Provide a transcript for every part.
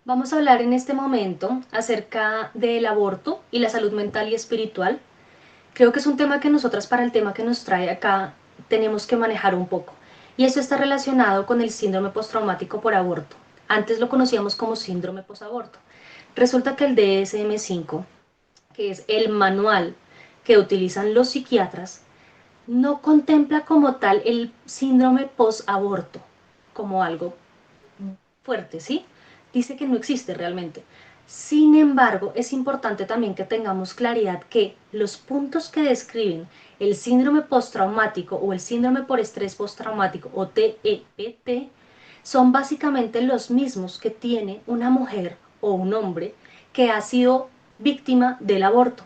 Vamos a hablar en este momento acerca del aborto y la salud mental y espiritual. Creo que es un tema que nosotras para el tema que nos trae acá tenemos que manejar un poco. Y eso está relacionado con el síndrome postraumático por aborto. Antes lo conocíamos como síndrome posaborto. Resulta que el DSM-5, que es el manual que utilizan los psiquiatras, no contempla como tal el síndrome posaborto como algo fuerte, ¿sí? Dice que no existe realmente. Sin embargo, es importante también que tengamos claridad que los puntos que describen el síndrome postraumático o el síndrome por estrés postraumático o TEPT son básicamente los mismos que tiene una mujer o un hombre que ha sido víctima del aborto.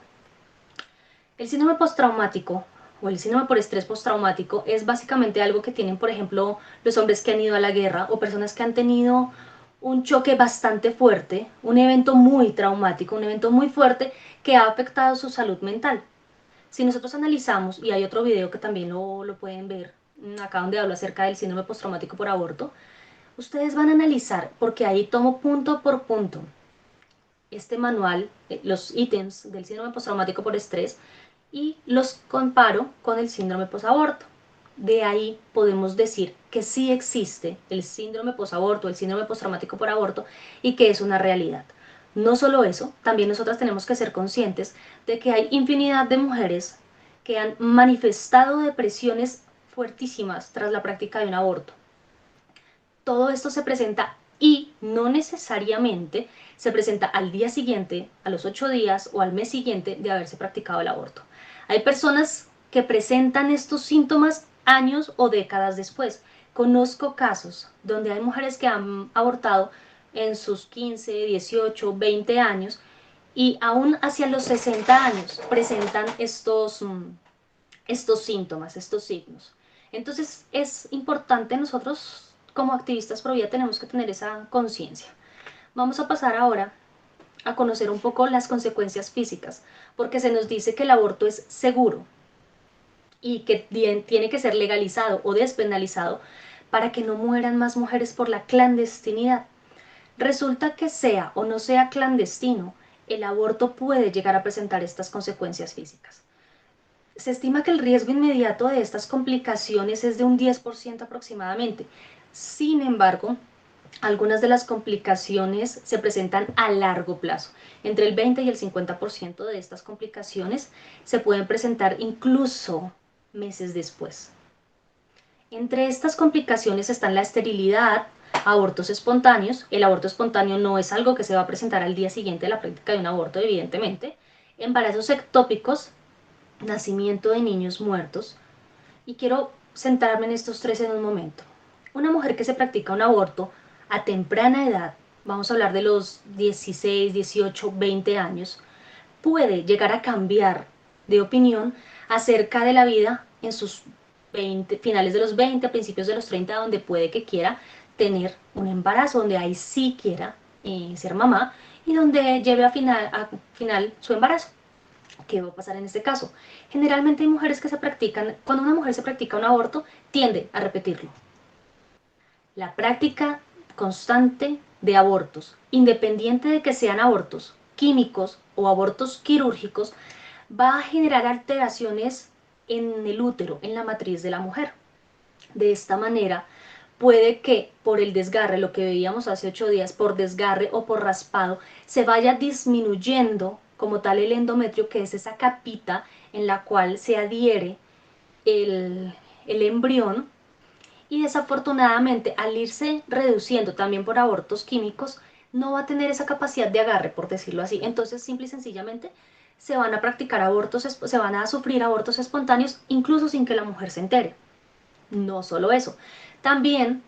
El síndrome postraumático o el síndrome por estrés postraumático es básicamente algo que tienen, por ejemplo, los hombres que han ido a la guerra o personas que han tenido un choque bastante fuerte, un evento muy traumático, un evento muy fuerte que ha afectado su salud mental. Si nosotros analizamos, y hay otro video que también lo pueden ver, acá donde hablo acerca del síndrome postraumático por aborto, ustedes van a analizar, porque ahí tomo punto por punto este manual, los ítems del síndrome postraumático por estrés, y los comparo con el síndrome posaborto. De ahí podemos decir que sí existe el síndrome posaborto, el síndrome postraumático por aborto y que es una realidad. No solo eso, también nosotras tenemos que ser conscientes de que hay infinidad de mujeres que han manifestado depresiones fuertísimas tras la práctica de un aborto. Todo esto se presenta y no necesariamente se presenta al día siguiente, a los 8 días o al mes siguiente de haberse practicado el aborto. Hay personas que presentan estos síntomas años o décadas después. Conozco casos donde hay mujeres que han abortado en sus 15, 18, 20 años y aún hacia los 60 años presentan estos síntomas, estos signos. Entonces es importante nosotros como activistas pro vida tenemos que tener esa conciencia. Vamos a pasar ahora a conocer un poco las consecuencias físicas, porque se nos dice que el aborto es seguro y que tiene que ser legalizado o despenalizado para que no mueran más mujeres por la clandestinidad. Resulta que sea o no sea clandestino, el aborto puede llegar a presentar estas consecuencias físicas. Se estima que el riesgo inmediato de estas complicaciones es de un 10% aproximadamente. Sin embargo, algunas de las complicaciones se presentan a largo plazo. Entre el 20 y el 50% de estas complicaciones se pueden presentar incluso meses después. Entre estas complicaciones están la esterilidad, abortos espontáneos. El aborto espontáneo no es algo que se va a presentar al día siguiente de la práctica de un aborto, evidentemente. Embarazos ectópicos, nacimiento de niños muertos, y quiero centrarme en estos tres en un momento. Una mujer que se practica un aborto a temprana edad, vamos a hablar de los 16, 18, 20 años, puede llegar a cambiar de opinión acerca de la vida en sus 20, finales de los 20, principios de los 30, donde puede que quiera tener un embarazo, donde ahí sí quiera ser mamá y donde lleve a final su embarazo. ¿Qué va a pasar en este caso? Generalmente hay mujeres que se practican, cuando una mujer se practica un aborto, tiende a repetirlo. La práctica constante de abortos, independiente de que sean abortos químicos o abortos quirúrgicos, va a generar alteraciones en el útero, en la matriz de la mujer. De esta manera, puede que por el desgarre, lo que veíamos hace 8 días, por desgarre o por raspado, se vaya disminuyendo como tal el endometrio, que es esa capita en la cual se adhiere el embrión, y desafortunadamente al irse reduciendo también por abortos químicos, no va a tener esa capacidad de agarre, por decirlo así. Entonces, simple y sencillamente, se van a practicar abortos, se van a sufrir abortos espontáneos, incluso sin que la mujer se entere. No solo eso, también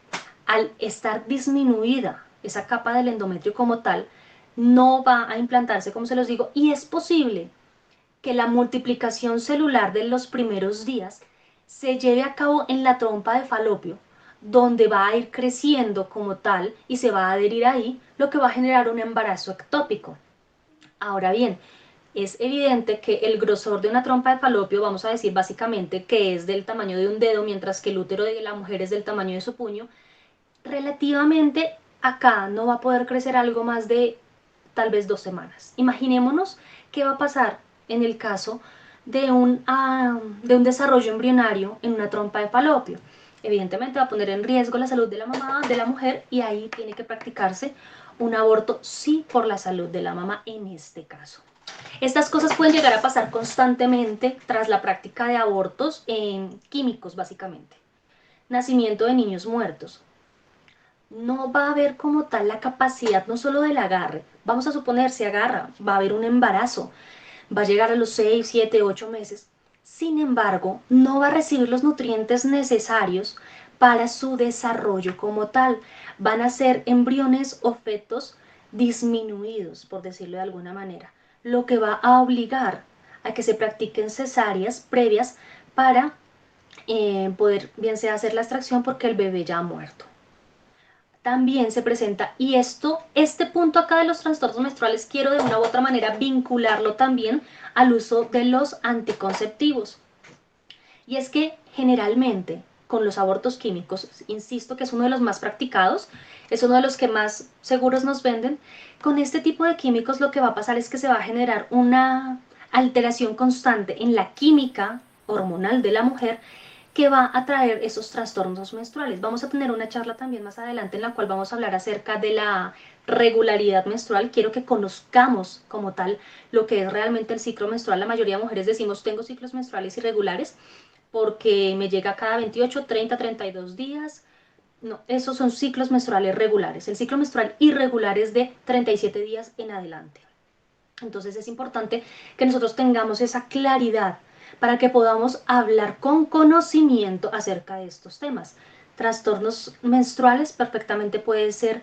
al estar disminuida esa capa del endometrio como tal, no va a implantarse, como se los digo, y es posible que la multiplicación celular de los primeros días se lleve a cabo en la trompa de falopio, donde va a ir creciendo como tal y se va a adherir ahí, lo que va a generar un embarazo ectópico. Ahora bien, es evidente que el grosor de una trompa de falopio, vamos a decir básicamente que es del tamaño de un dedo, mientras que el útero de la mujer es del tamaño de su puño, relativamente acá no va a poder crecer algo más de tal vez 2 semanas. Imaginémonos qué va a pasar en el caso de un desarrollo embrionario en una trompa de falopio. Evidentemente va a poner en riesgo la salud de la mamá, de la mujer, y ahí tiene que practicarse un aborto sí por la salud de la mamá en este caso. Estas cosas pueden llegar a pasar constantemente tras la práctica de abortos químicos, básicamente. Nacimiento de niños muertos. No va a haber como tal la capacidad no solo del agarre. Vamos a suponer, se agarra, va a haber un embarazo, va a llegar a los 6, 7, 8 meses. Sin embargo, no va a recibir los nutrientes necesarios para su desarrollo como tal. Van a ser embriones o fetos disminuidos, por decirlo de alguna manera, lo que va a obligar a que se practiquen cesáreas previas para poder bien sea hacer la extracción porque el bebé ya ha muerto. También se presenta, y este punto acá de los trastornos menstruales quiero de una u otra manera vincularlo también al uso de los anticonceptivos. Y es que generalmente con los abortos químicos, insisto que es uno de los más practicados, es uno de los que más seguros nos venden, con este tipo de químicos lo que va a pasar es que se va a generar una alteración constante en la química hormonal de la mujer que va a traer esos trastornos menstruales. Vamos a tener una charla también más adelante en la cual vamos a hablar acerca de la regularidad menstrual. Quiero que conozcamos como tal lo que es realmente el ciclo menstrual. La mayoría de mujeres decimos tengo ciclos menstruales irregulares porque me llega cada 28, 30, 32 días. No, esos son ciclos menstruales regulares. El ciclo menstrual irregular es de 37 días en adelante. Entonces es importante que nosotros tengamos esa claridad para que podamos hablar con conocimiento acerca de estos temas. Trastornos menstruales perfectamente puede ser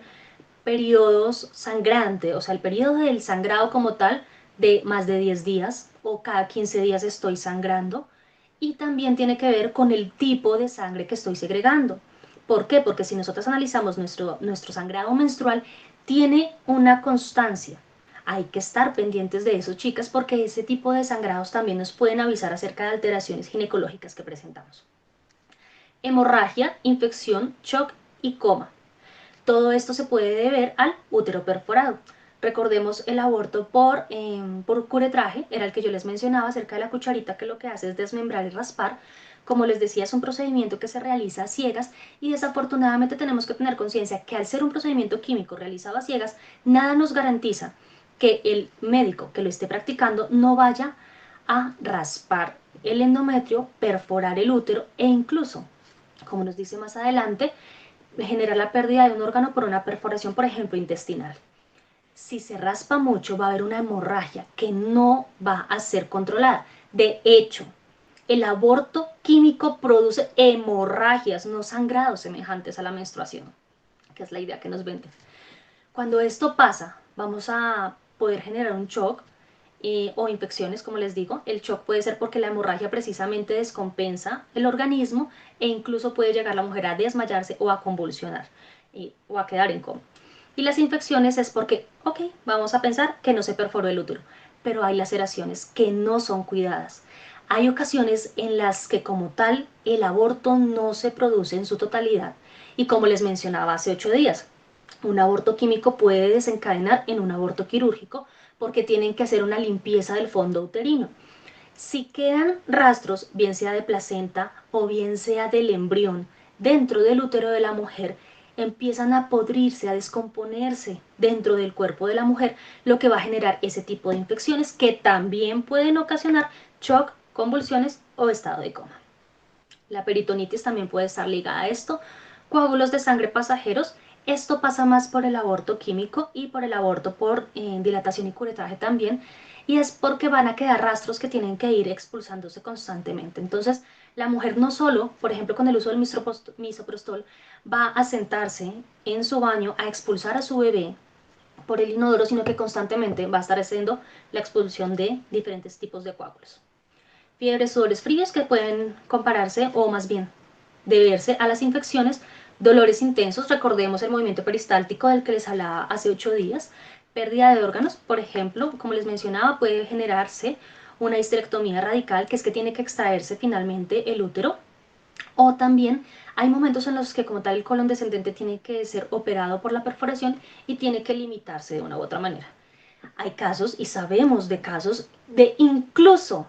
periodos sangrantes, o sea, el periodo del sangrado como tal de más de 10 días o cada 15 días estoy sangrando, y también tiene que ver con el tipo de sangre que estoy segregando. ¿Por qué? Porque si nosotros analizamos nuestro sangrado menstrual, tiene una constancia. Hay que estar pendientes de eso, chicas, porque ese tipo de sangrados también nos pueden avisar acerca de alteraciones ginecológicas que presentamos. Hemorragia, infección, shock y coma. Todo esto se puede deber al útero perforado. Recordemos el aborto por curetraje, era el que yo les mencionaba acerca de la cucharita, que lo que hace es desmembrar y raspar. Como les decía, es un procedimiento que se realiza a ciegas y desafortunadamente tenemos que tener conciencia que al ser un procedimiento químico realizado a ciegas, nada nos garantiza que el médico que lo esté practicando no vaya a raspar el endometrio, perforar el útero e incluso, como nos dice más adelante, generar la pérdida de un órgano por una perforación, por ejemplo, intestinal. Si se raspa mucho, va a haber una hemorragia que no va a ser controlada. De hecho, el aborto químico produce hemorragias, no sangrados semejantes a la menstruación, que es la idea que nos venden. Cuando esto pasa, vamos a poder generar un shock o infecciones, como les digo. El shock puede ser porque la hemorragia precisamente descompensa el organismo e incluso puede llegar la mujer a desmayarse o a convulsionar o a quedar en coma. Y las infecciones es porque, ok, vamos a pensar que no se perforó el útero, pero hay laceraciones que no son cuidadas. Hay ocasiones en las que como tal el aborto no se produce en su totalidad y como les mencionaba hace 8 días, un aborto químico puede desencadenar en un aborto quirúrgico porque tienen que hacer una limpieza del fondo uterino. Si quedan rastros, bien sea de placenta o bien sea del embrión, dentro del útero de la mujer, empiezan a podrirse, a descomponerse dentro del cuerpo de la mujer, lo que va a generar ese tipo de infecciones que también pueden ocasionar shock, convulsiones o estado de coma. La peritonitis también puede estar ligada a esto. Coágulos de sangre pasajeros. Esto pasa más por el aborto químico y por el aborto por dilatación y curetraje también. Y es porque van a quedar rastros que tienen que ir expulsándose constantemente. Entonces, la mujer no solo, por ejemplo, con el uso del misoprostol, va a sentarse en su baño a expulsar a su bebé por el inodoro, sino que constantemente va a estar haciendo la expulsión de diferentes tipos de coágulos. Fiebres, sudores fríos que pueden compararse o más bien deberse a las infecciones, dolores intensos, recordemos el movimiento peristáltico del que les hablaba hace 8 días, pérdida de órganos, por ejemplo, como les mencionaba, puede generarse una histerectomía radical, que es que tiene que extraerse finalmente el útero, O también hay momentos en los que como tal el colon descendente tiene que ser operado por la perforación y tiene que limitarse de una u otra manera. Hay casos, y sabemos de casos, de incluso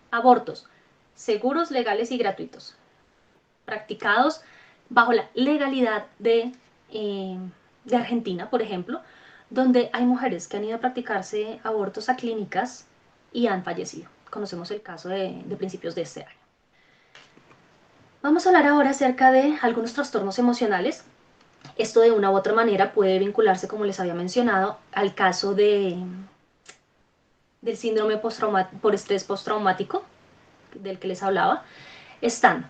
abortos seguros, legales y gratuitos, practicados bajo la legalidad de Argentina, por ejemplo, donde hay mujeres que han ido a practicarse abortos a clínicas y han fallecido. Conocemos el caso de principios de este año. Vamos a hablar ahora acerca de algunos trastornos emocionales. Esto de una u otra manera puede vincularse, como les había mencionado, al caso del síndrome por estrés postraumático, del que les hablaba. Están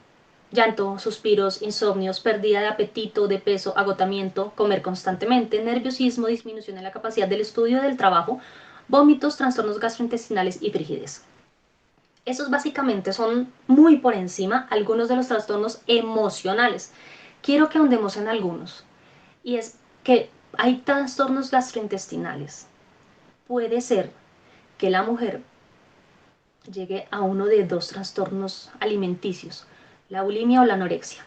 llanto, suspiros, insomnios, pérdida de apetito, de peso, agotamiento, comer constantemente, nerviosismo, disminución en la capacidad del estudio y del trabajo, vómitos, trastornos gastrointestinales y frigidez. Esos básicamente son muy por encima algunos de los trastornos emocionales. Quiero que ahondemos en algunos. Y es que hay trastornos gastrointestinales. Puede ser que la mujer llegue a uno de dos trastornos alimenticios, la bulimia o la anorexia.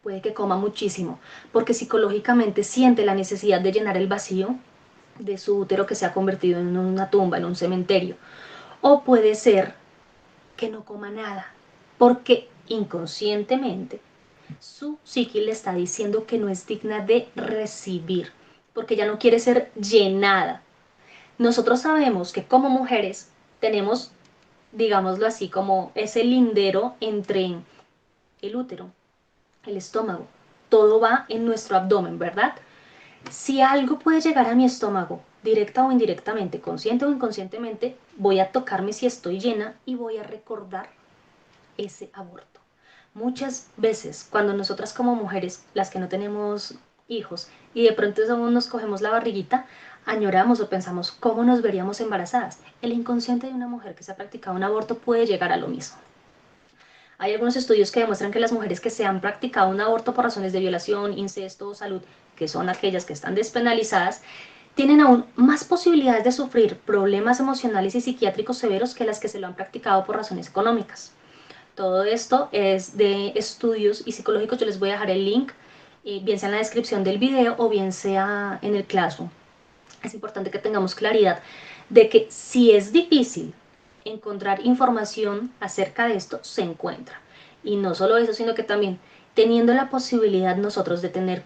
Puede que coma muchísimo, porque psicológicamente siente la necesidad de llenar el vacío de su útero que se ha convertido en una tumba, en un cementerio. O puede ser que no coma nada, porque inconscientemente su psique le está diciendo que no es digna de recibir, porque ya no quiere ser llenada. Nosotros sabemos que como mujeres tenemos, digámoslo así, como ese lindero entre el útero, el estómago. Todo va en nuestro abdomen, ¿verdad? Si algo puede llegar a mi estómago, directa o indirectamente, consciente o inconscientemente, voy a tocarme si estoy llena y voy a recordar ese aborto. Muchas veces, cuando nosotras como mujeres, las que no tenemos hijos, y de pronto nos cogemos la barriguita, añoramos o pensamos cómo nos veríamos embarazadas. El inconsciente de una mujer que se ha practicado un aborto puede llegar a lo mismo. Hay algunos estudios que demuestran que las mujeres que se han practicado un aborto por razones de violación, incesto o salud, que son aquellas que están despenalizadas, tienen aún más posibilidades de sufrir problemas emocionales y psiquiátricos severos que las que se lo han practicado por razones económicas. Todo esto es de estudios y psicológicos. Yo les voy a dejar el link, bien sea en la descripción del video o bien sea en el classroom. Es importante que tengamos claridad de que si es difícil encontrar información acerca de esto, se encuentra. Y no solo eso, sino que también teniendo la posibilidad nosotros de tener,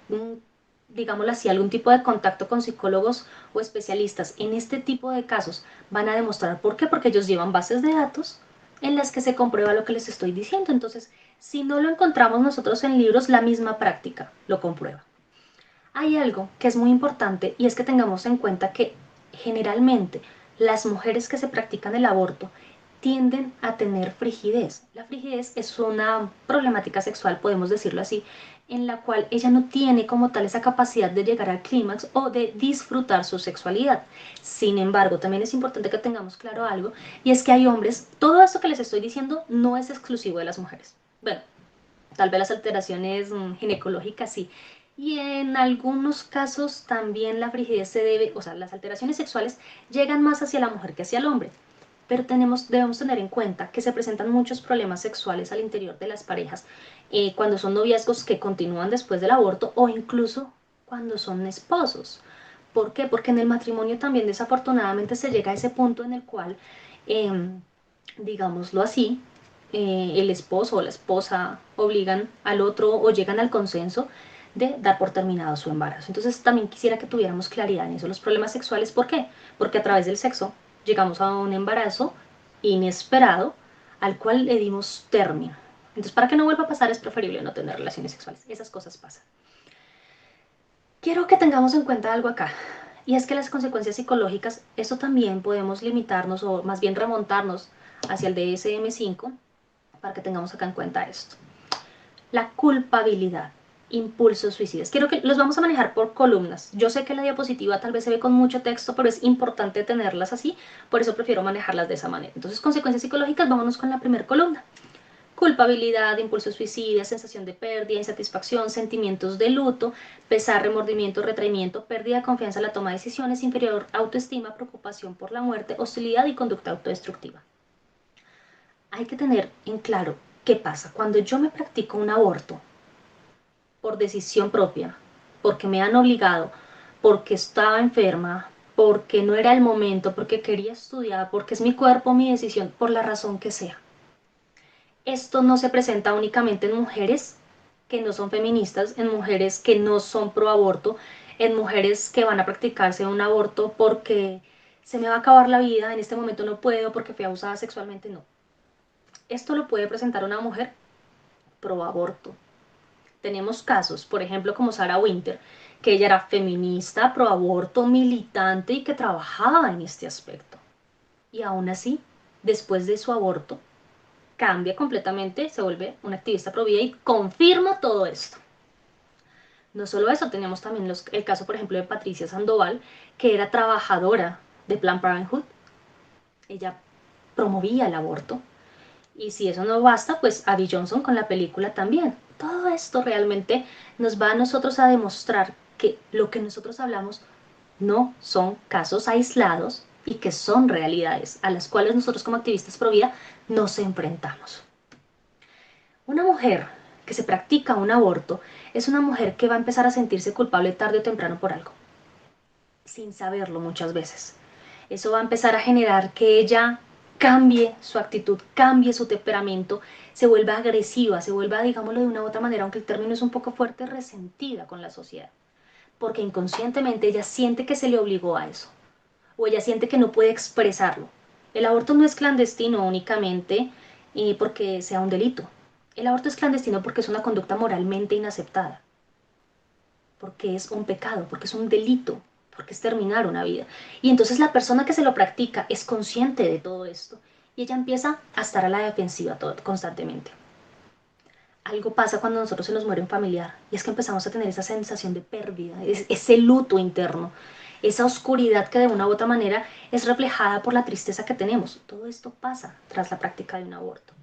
digámoslo así, algún tipo de contacto con psicólogos o especialistas en este tipo de casos, van a demostrar por qué, porque ellos llevan bases de datos en las que se comprueba lo que les estoy diciendo. Entonces, si no lo encontramos nosotros en libros, la misma práctica lo comprueba. Hay algo que es muy importante y es que tengamos en cuenta que generalmente las mujeres que se practican el aborto tienden a tener frigidez. La frigidez es una problemática sexual, podemos decirlo así, en la cual ella no tiene como tal esa capacidad de llegar al clímax o de disfrutar su sexualidad. Sin embargo, también es importante que tengamos claro algo, y es que hay hombres, todo esto que les estoy diciendo no es exclusivo de las mujeres. Bueno, tal vez las alteraciones ginecológicas sí. Y en algunos casos también la frigidez se debe, o sea, las alteraciones sexuales llegan más hacia la mujer que hacia el hombre. Pero debemos tener en cuenta que se presentan muchos problemas sexuales al interior de las parejas cuando son noviazgos que continúan después del aborto o incluso cuando son esposos. ¿Por qué? Porque en el matrimonio también desafortunadamente se llega a ese punto en el cual, digámoslo así, el esposo o la esposa obligan al otro o llegan al consenso de dar por terminado su embarazo. Entonces también quisiera que tuviéramos claridad en eso. Los problemas sexuales, ¿por qué? Porque a través del sexo llegamos a un embarazo inesperado al cual le dimos término. Entonces, para que no vuelva a pasar, es preferible no tener relaciones sexuales. Esas cosas pasan. Quiero que tengamos en cuenta algo acá, y es que las consecuencias psicológicas, eso también podemos limitarnos o más bien remontarnos hacia el DSM-5 para que tengamos acá en cuenta esto. La culpabilidad, impulsos suicidas. Quiero que los vamos a manejar por columnas. Yo sé que la diapositiva tal vez se ve con mucho texto, pero es importante tenerlas así, por eso prefiero manejarlas de esa manera. Entonces, consecuencias psicológicas, vámonos con la primera columna. Culpabilidad, impulsos suicidas, sensación de pérdida, insatisfacción, sentimientos de luto, pesar, remordimiento, retraimiento, pérdida de confianza en la toma de decisiones, inferior autoestima, preocupación por la muerte, hostilidad y conducta autodestructiva. Hay que tener en claro ¿Qué pasa? Cuando yo me practico un aborto por decisión propia, porque me han obligado, porque estaba enferma, porque no era el momento, porque quería estudiar, porque es mi cuerpo, mi decisión, por la razón que sea. Esto no se presenta únicamente en mujeres que no son feministas, en mujeres que no son pro aborto, en mujeres que van a practicarse un aborto porque se me va a acabar la vida, en este momento no puedo porque fui abusada sexualmente, no. Esto lo puede presentar una mujer pro aborto. Tenemos casos, por ejemplo, como Sarah Winter, que ella era feminista, pro aborto, militante y que trabajaba en este aspecto. Y aún así, después de su aborto, cambia completamente, se vuelve una activista pro vida y confirma todo esto. No solo eso, tenemos también el caso, por ejemplo, de Patricia Sandoval, que era trabajadora de Planned Parenthood. Ella promovía el aborto. Y si eso no basta, pues Abby Johnson con la película también. Todo esto realmente nos va a nosotros a demostrar que lo que nosotros hablamos no son casos aislados y que son realidades a las cuales nosotros como activistas pro vida nos enfrentamos. Una mujer que se practica un aborto es una mujer que va a empezar a sentirse culpable tarde o temprano por algo, sin saberlo muchas veces. Eso va a empezar a generar que ella cambie su actitud, cambie su temperamento, se vuelva agresiva, se vuelva, digámoslo de una u otra manera, aunque el término es un poco fuerte, resentida con la sociedad. Porque inconscientemente ella siente que se le obligó a eso, o ella siente que no puede expresarlo. El aborto no es clandestino únicamente porque sea un delito. El aborto es clandestino porque es una conducta moralmente inaceptada, porque es un pecado, porque es un delito, porque es terminar una vida. Y entonces la persona que se lo practica es consciente de todo esto y ella empieza a estar a la defensiva constantemente. Algo pasa cuando a nosotros se nos muere un familiar y es que empezamos a tener esa sensación de pérdida, ese luto interno, esa oscuridad que de una u otra manera es reflejada por la tristeza que tenemos. Todo esto pasa tras la práctica de un aborto.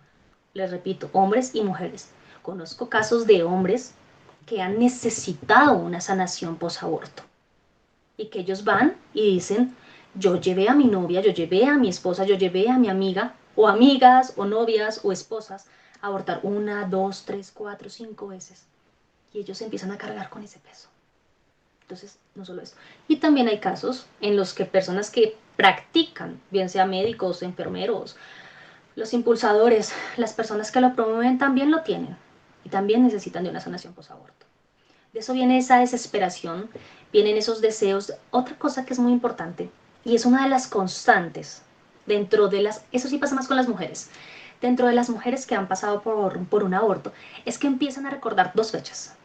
Les repito, hombres y mujeres. Conozco casos de hombres que han necesitado una sanación posaborto y que ellos van y dicen, yo llevé a mi novia, yo llevé a mi esposa, yo llevé a mi amiga, o amigas, o novias, o esposas, a abortar una, dos, tres, cuatro, cinco veces. Y ellos empiezan a cargar con ese peso. Entonces, no solo esto. Y también hay casos en los que personas que practican, bien sea médicos, enfermeros, los impulsadores, las personas que lo promueven también lo tienen y también necesitan de una sanación posaborto. De eso viene esa desesperación, vienen esos deseos. Otra cosa que es muy importante y es una de las constantes dentro de las, eso sí pasa más con las mujeres, dentro de las mujeres que han pasado por un aborto, es que empiezan a recordar dos fechas.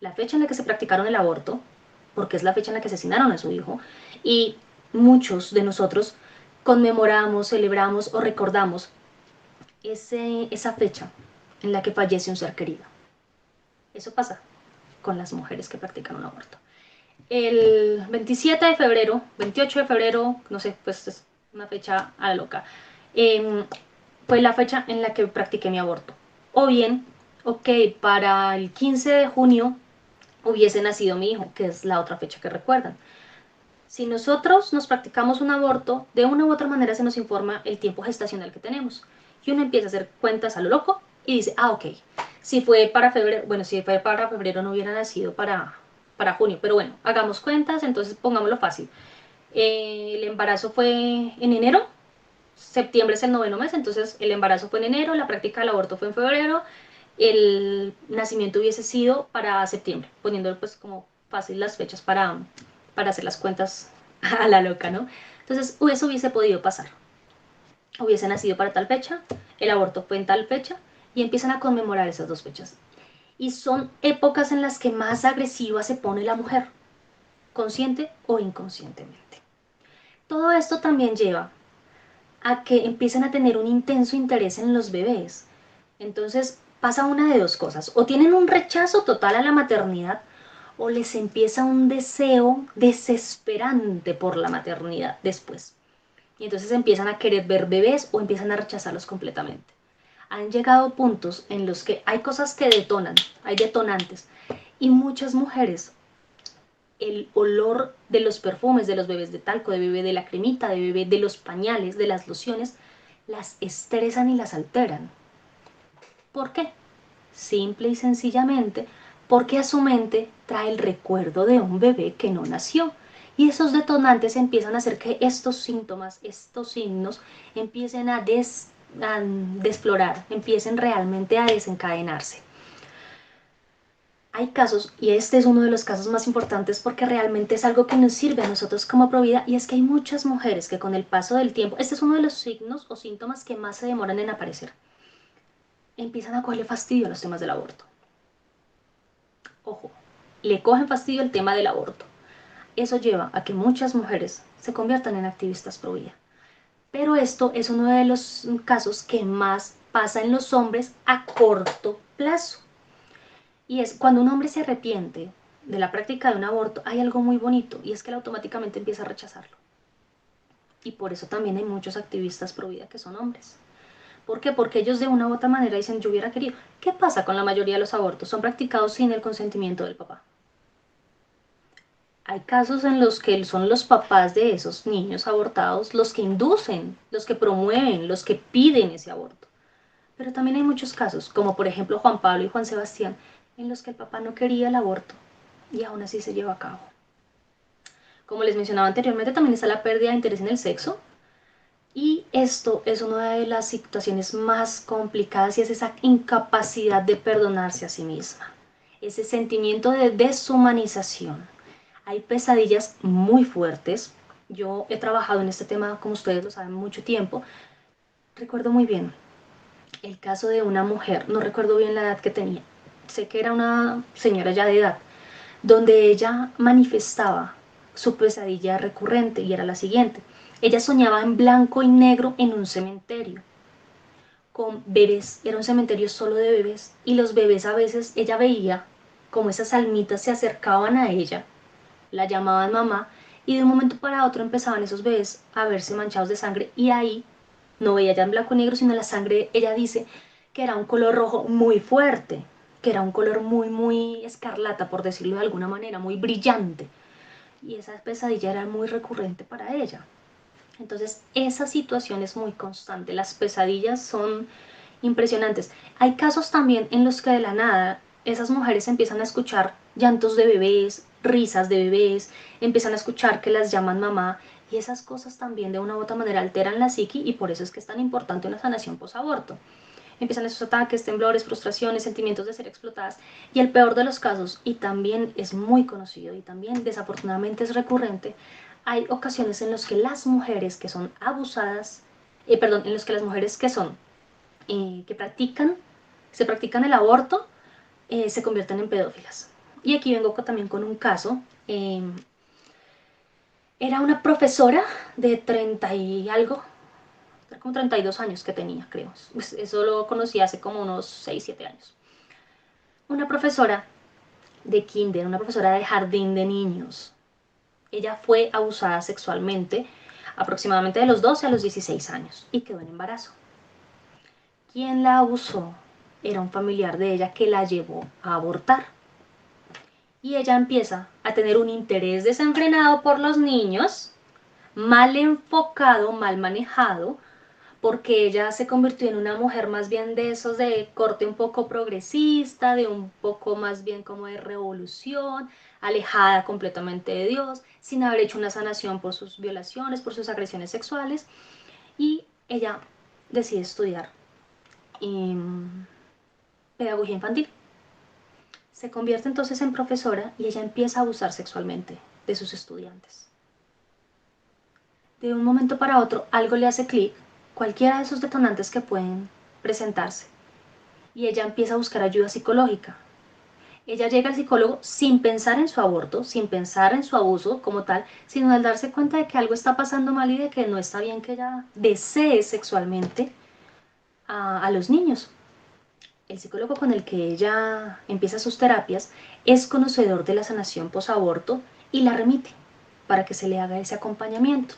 La fecha en la que se practicaron el aborto, porque es la fecha en la que asesinaron a su hijo, y muchos de nosotros conmemoramos, celebramos o recordamos esa fecha en la que fallece un ser querido. Eso pasa con las mujeres que practican un aborto. El 27 de febrero, 28 de febrero, no sé, pues es una fecha a la loca, eh, fue la fecha en la que practiqué mi aborto. O bien, ok, para el 15 de junio hubiese nacido mi hijo, que es la otra fecha que recuerdan. Si nosotros nos practicamos un aborto, de una u otra manera se nos informa el tiempo gestacional que tenemos. Y uno empieza a hacer cuentas a lo loco y dice, ah, ok, si fue para febrero, bueno, si fue para febrero no hubiera nacido para junio, pero bueno, hagamos cuentas, entonces pongámoslo fácil. El embarazo fue en enero, septiembre es el noveno mes, entonces el embarazo fue en enero, la práctica del aborto fue en febrero, el nacimiento hubiese sido para septiembre, poniendo pues como fácil las fechas para hacer las cuentas a la loca, ¿no? Entonces eso hubiese podido pasar. Hubiese nacido para tal fecha, el aborto fue en tal fecha y empiezan a conmemorar esas dos fechas. Y son épocas en las que más agresiva se pone la mujer, consciente o inconscientemente. Todo esto también lleva a que empiecen a tener un intenso interés en los bebés. Entonces pasa una de dos cosas, o tienen un rechazo total a la maternidad o les empieza un deseo desesperante por la maternidad después. Y entonces empiezan a querer ver bebés o empiezan a rechazarlos completamente. Han llegado puntos en los que hay cosas que detonan, hay detonantes, y muchas mujeres el olor de los perfumes de los bebés de talco, de bebé de la cremita, de bebé de los pañales, de las lociones, las estresan y las alteran. ¿Por qué? Simple y sencillamente porque a su mente trae el recuerdo de un bebé que no nació. Y esos detonantes empiezan a hacer que estos síntomas, estos signos, empiecen a desflorar, empiecen realmente a desencadenarse. Hay casos, y este es uno de los casos más importantes porque realmente es algo que nos sirve a nosotros como Provida, y es que hay muchas mujeres que con el paso del tiempo, este es uno de los signos o síntomas que más se demoran en aparecer, empiezan a cogerle fastidio a los temas del aborto. Ojo, le cogen fastidio el tema del aborto. Eso lleva a que muchas mujeres se conviertan en activistas pro vida. Pero esto es uno de los casos que más pasa en los hombres a corto plazo. Y es cuando un hombre se arrepiente de la práctica de un aborto, hay algo muy bonito y es que él automáticamente empieza a rechazarlo. Y por eso también hay muchos activistas pro vida que son hombres. ¿Por qué? Porque ellos de una u otra manera dicen, yo hubiera querido. ¿Qué pasa con la mayoría de los abortos? Son practicados sin el consentimiento del papá. Hay casos en los que son los papás de esos niños abortados los que inducen, los que promueven, los que piden ese aborto. Pero también hay muchos casos, como por ejemplo Juan Pablo y Juan Sebastián, en los que el papá no quería el aborto y aún así se lleva a cabo. Como les mencionaba anteriormente, también está la pérdida de interés en el sexo. Y esto es una de las situaciones más complicadas y es esa incapacidad de perdonarse a sí misma. Ese sentimiento de deshumanización. Hay pesadillas muy fuertes. Yo he trabajado en este tema, como ustedes lo saben, mucho tiempo. Recuerdo muy bien el caso de una mujer, no recuerdo bien la edad que tenía. Sé que era una señora ya de edad, donde ella manifestaba su pesadilla recurrente y era la siguiente. Ella soñaba en blanco y negro en un cementerio con bebés, era un cementerio solo de bebés y los bebés a veces ella veía como esas almitas se acercaban a ella, la llamaban mamá y de un momento para otro empezaban esos bebés a verse manchados de sangre y ahí no veía ya en blanco y negro sino la sangre, ella dice que era un color rojo muy fuerte, que era un color muy escarlata por decirlo de alguna manera, muy brillante y esa pesadilla era muy recurrente para ella. Entonces, esa situación es muy constante. Las pesadillas son impresionantes. Hay casos también en los que de la nada esas mujeres empiezan a escuchar llantos de bebés, risas de bebés, empiezan a escuchar que las llaman mamá y esas cosas también de una u otra manera alteran la psiqui y por eso es que es tan importante una sanación posaborto. Empiezan esos ataques, temblores, frustraciones, sentimientos de ser explotadas y el peor de los casos, y también es muy conocido y también desafortunadamente es recurrente, hay ocasiones en las que las mujeres que son abusadas, en los que las mujeres que son, que se practican el aborto, se convierten en pedófilas. Y aquí vengo también con un caso, era una profesora de 30 y algo, como 32 años que tenía, creo. Pues eso lo conocí hace como unos 6 7 años. Una profesora de kinder, una profesora de jardín de niños. Ella fue abusada sexualmente aproximadamente de los 12 a los 16 años y quedó en embarazo. Quien la abusó era un familiar de ella que la llevó a abortar. Y ella empieza a tener un interés desenfrenado por los niños, mal enfocado, mal manejado, porque ella se convirtió en una mujer más bien de esos de corte un poco progresista, de un poco más bien como de revolución, alejada completamente de Dios, sin haber hecho una sanación por sus violaciones, por sus agresiones sexuales, y ella decide estudiar pedagogía infantil. Se convierte entonces en profesora y ella empieza a abusar sexualmente de sus estudiantes. De un momento para otro algo le hace clic, cualquiera de esos detonantes que pueden presentarse, y ella empieza a buscar ayuda psicológica. Ella llega al psicólogo sin pensar en su aborto, sin pensar en su abuso como tal, sino al darse cuenta de que algo está pasando mal y de que no está bien que ella desee sexualmente a los niños. El psicólogo con el que ella empieza sus terapias es conocedor de la sanación posaborto y la remite para que se le haga ese acompañamiento.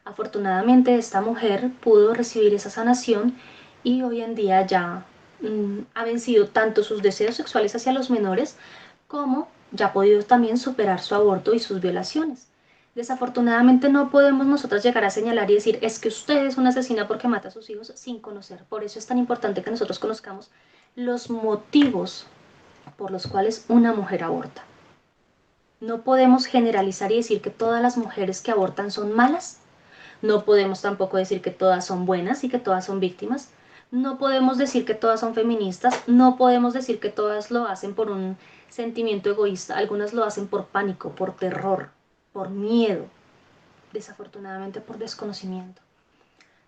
Afortunadamente esta mujer pudo recibir esa sanación y hoy en día ya ha vencido tanto sus deseos sexuales hacia los menores como ya ha podido también superar su aborto y sus violaciones. Desafortunadamente no podemos nosotras llegar a señalar y decir, es que usted es una asesina porque mata a sus hijos sin conocer. Por eso es tan importante que nosotros conozcamos los motivos por los cuales una mujer aborta. No podemos generalizar y decir que todas las mujeres que abortan son malas. No podemos tampoco decir que todas son buenas y que todas son víctimas. No podemos decir que todas son feministas. No podemos decir que todas lo hacen por un sentimiento egoísta. Algunas lo hacen por pánico, por terror, por miedo, desafortunadamente por desconocimiento.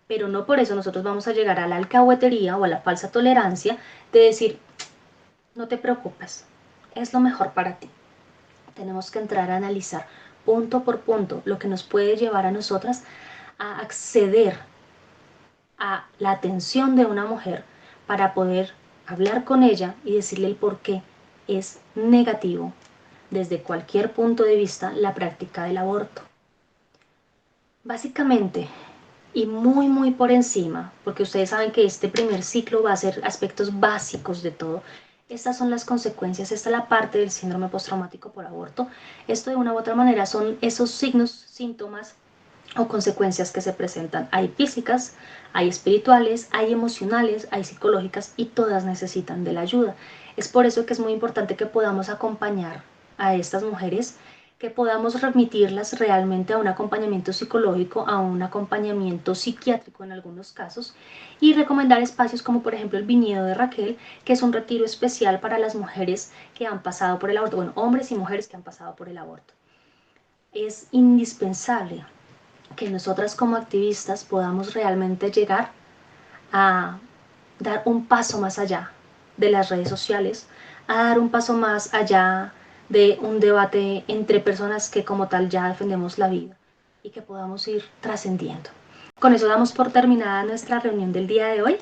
Pero no por eso nosotros vamos a llegar a la alcahuetería o a la falsa tolerancia de decir, no te preocupes, es lo mejor para ti. Tenemos que entrar a analizar punto por punto lo que nos puede llevar a nosotras a acceder a la atención de una mujer para poder hablar con ella y decirle el por qué es negativo desde cualquier punto de vista la práctica del aborto. Básicamente, y muy por encima, porque ustedes saben que este primer ciclo va a ser aspectos básicos de todo. Estas son las consecuencias, esta es la parte del síndrome postraumático por aborto. Esto de una u otra manera son esos signos, síntomas o consecuencias que se presentan. Hay físicas, hay espirituales, hay emocionales, hay psicológicas y todas necesitan de la ayuda. Es por eso que es muy importante que podamos acompañar a estas mujeres, que podamos remitirlas realmente a un acompañamiento psicológico, a un acompañamiento psiquiátrico en algunos casos, y recomendar espacios como por ejemplo el Viñedo de Raquel, que es un retiro especial para las mujeres que han pasado por el aborto, bueno, hombres y mujeres que han pasado por el aborto. Es indispensable que nosotras como activistas podamos realmente llegar a dar un paso más allá de las redes sociales, a dar un paso más allá de un debate entre personas que como tal ya defendemos la vida y que podamos ir trascendiendo. Con eso damos por terminada nuestra reunión del día de hoy.